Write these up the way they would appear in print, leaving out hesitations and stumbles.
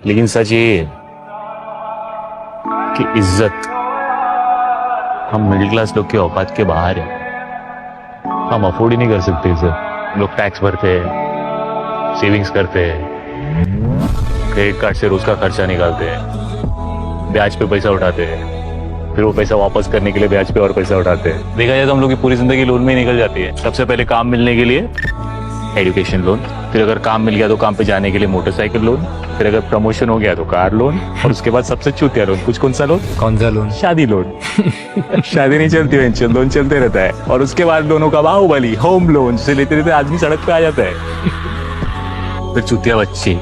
लेकिन सच ये है कि इज्जत हम मिडिल क्लास लोग के औकात के बाहर है। हम अफोर्ड ही नहीं कर सकते इसे। हम लोग टैक्स भरते हैं, सेविंग्स करते हैं, क्रेडिट कार्ड से रोज का खर्चा निकालते हैं, ब्याज पे पैसा उठाते हैं, फिर वो पैसा वापस करने के लिए ब्याज पे और पैसा उठाते हैं। देखा जाए तो हम लोग की पूरी जिंदगी लोन में ही निकल जाती है। सबसे पहले काम मिलने के लिए एजुकेशन लोन, फिर अगर काम मिल गया तो काम पे जाने के लिए मोटरसाइकिल लोन, फिर अगर प्रमोशन हो गया तो कार लोन, और उसके बाद सबसे चूतिया लोन। कुछ कौन सा लोन? कौन सा लोन? शादी लोन। शादी नहीं चलती है, लोन चलते रहता है। और उसके बाद लोनों का बाहुबली होम लोन से लेते लेते आदमी सड़क पे आ जाता है। फिर चूतिया बच्चे,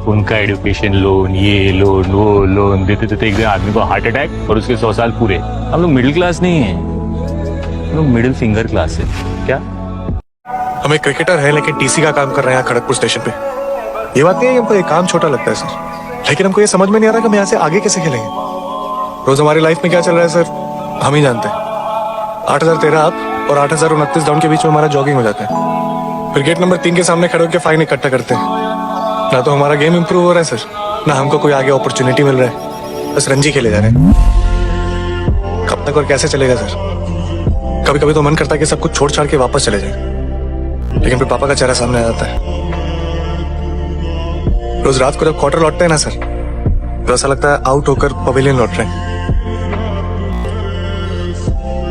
उनका एजुकेशन लोन, ये लोन वो लोन देते देते एक दिन आदमी को हार्ट अटैक और उसके 100 साल पूरे। हम लोग मिडिल क्लास नहीं है, हम लोग मिडिल फिंगर क्लास है। क्या हम एक क्रिकेटर है लेकिन टीसी का काम कर रहे हैं खड़गपुर स्टेशन पे। ये बात नहीं है कि हमको ये काम छोटा लगता है सर, लेकिन हमको ये समझ में नहीं आ रहा कि हम यहाँ से आगे कैसे खेलेंगे। रोज हमारी लाइफ में क्या चल रहा है सर, हम ही जानते हैं। 8013 अप और 8029 डाउन के बीच में हमारा जॉगिंग हो जाता है। फिर गेट नंबर 3 के सामने खड़े होकर फाइन इकट्ठा करते हैं। ना तो हमारा गेम इंप्रूव हो रहा है सर, ना हमको कोई आगे अपॉर्चुनिटी मिल रहा है। बस रणजी खेले जा रहे हैं। कब तक और कैसे चलेगा सर? कभी कभी तो मन करता है कि सब कुछ छोड़ छाड़ के वापस चले जाए, लेकिन फिर पापा का चेहरा सामने आ जाता है। रोज रात को जब क्वार्टर लौटते हैं ना सर, तो ऐसा लगता है आउट होकर पवेलियन लौट रहे हैं।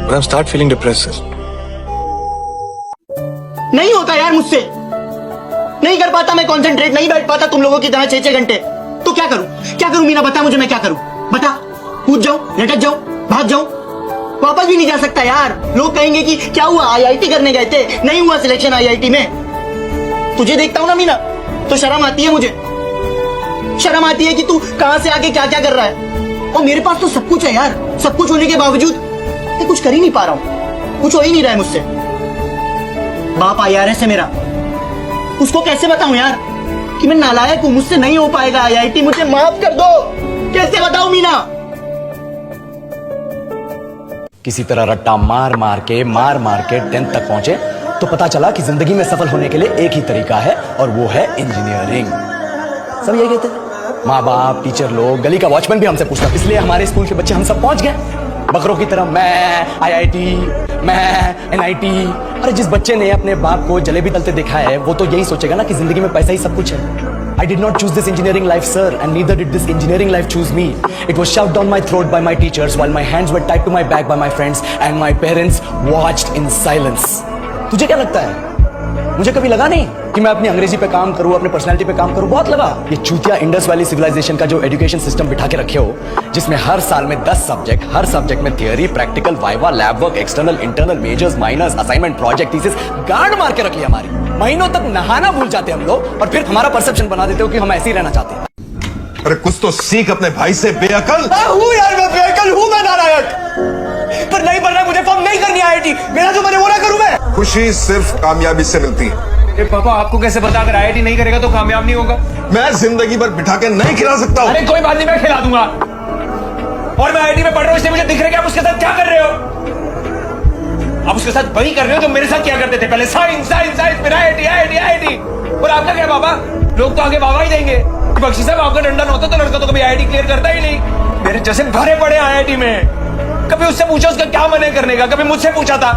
I am start feeling depressed sir. नहीं होता यार मुझसे, नहीं कर पाता मैं कंसंट्रेट, नहीं बैठ पाता तुम लोगों की तरह 6-6 घंटे। तो क्या करूं मीना, बता मुझे, मैं क्या करूं? बता, कूद जाऊं, लटक जाऊं, भाग जाऊं? वापस भी नहीं जा सकता यार। लोग कहेंगे कि क्या हुआ, आईआईटी करने गए थे, नहीं हुआ सिलेक्शन आईआईटी में। तुझे देखता हूं ना मीना, तो शर्म आती है मुझे। शर्म आती है कि तू कहां से आके क्या क्या कर रहा है। और मेरे पास तो सब कुछ है यार, सब कुछ होने के बावजूद मैं कुछ कर ही नहीं पा रहा हूं, कुछ हो ही नहीं रहा है मुझसे। बाप आईआरएस है मेरा, उसको कैसे बताऊं यार कि मैं नालायक हूं, मुझसे नहीं हो पाएगा आईआईटी, मुझे माफ कर दो। कैसे बताऊं मीना? किसी तरह रट्टा मार मार के 10th तक पहुंचे तो पता चला कि जिंदगी में सफल होने के लिए एक ही तरीका है, और वो है इंजीनियरिंग। सब यही कहते हैं, माँ बाप, टीचर लोग, गली का वॉचमैन भी हमसे पूछता। इसलिए हमारे स्कूल के बच्चे हम सब पहुंच गए बकरों की तरह, मैं आईआईटी, मैं एनआईटी। अरे जिस बच्चे ने अपने बाप को जलेबी तलते देखा है, वो तो यही सोचेगा ना कि जिंदगी में पैसा ही सब कुछ है। I did not choose this engineering life, sir, and neither did this engineering life choose me. It was shoved down my throat by my teachers, while my hands were tied to my back by my friends, and my parents watched in silence. तुझे क्या लगता है? मुझे कभी लगा नहीं कि मैं अपनी अंग्रेजी पे काम करूं, अपनी पर्सनालिटी पे काम करूं। बहुत लगा। ये चूतिया इंडस वैली सिविलाइजेशन का जो एजुकेशन सिस्टम बिठा के रखे हो, जिसमें हर साल में 10 सब्जेक्ट, हर सब्जेक्ट में theory, practical, viva, lab work, external, internal, majors, minors, assignment, project, thesis, गार्ड मार के रखी हमारी। महीनों तक नहाना भूल जाते हम लोग, और फिर हमारा परसेप्शन बना देते हो कि हम ऐसे ही रहना चाहते हैं। अरे कुछ तो सीख अपने भाई से, बेअकल। हूँ यार, मैं बेअकल हूँ, मैं नालायक, पर नहीं बनना मुझे, फॉर्म नहीं करनी आईआईटी। मेरा जो मैंने वो ना करूं मैं। खुशी सिर्फ कामयाबी से मिलती है। पापा आपको कैसे पता, अगर आईआईटी नहीं करेगा तो कामयाब नहीं होगा? मैं जिंदगी भर बिठा के नहीं खिला सकता हूँ। अरे कोई बात नहीं, मैं खिला दूंगा। और मैं आईआईटी में पढ़ रहा हूँ, इसलिए मुझे दिख रहा है कि आप उसके साथ क्या कर रहे हो। आप उसके साथ वही कर रहे हो जो मेरे साथ क्या करते थे पहले, साइंस साइंस साइंस, फिर आईआईटी आईआईटी आईआईटी। और आपका क्या पापा, लोग तो आगे वाहवाही देंगे। बख्शी साहब, आपका डंडा न होता तो लड़का तो कभी आईआईटी क्लियर करता ही नहीं। मेरे जैसे भरे पड़े आईआईटी में। कभी उससे पूछा उसका क्या मन है करने का, कभी मुझसे पूछा था।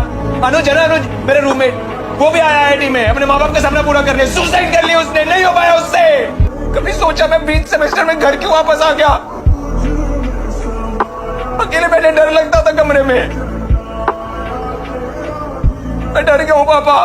अनुज है ना, अनुज मेरे रूममेट, वो भी आया आईआईटी में, अपने माँ बाप का सपना पूरा कर लिया, सुसाइड कर लिया उसने, नहीं हो पाया उससे। कभी सोचा मैं 20 सेमेस्टर में घर क्यों वापस आ गया? अकेले बैठे डर लगता था कमरे में। मैं डर गया हूँ पापा।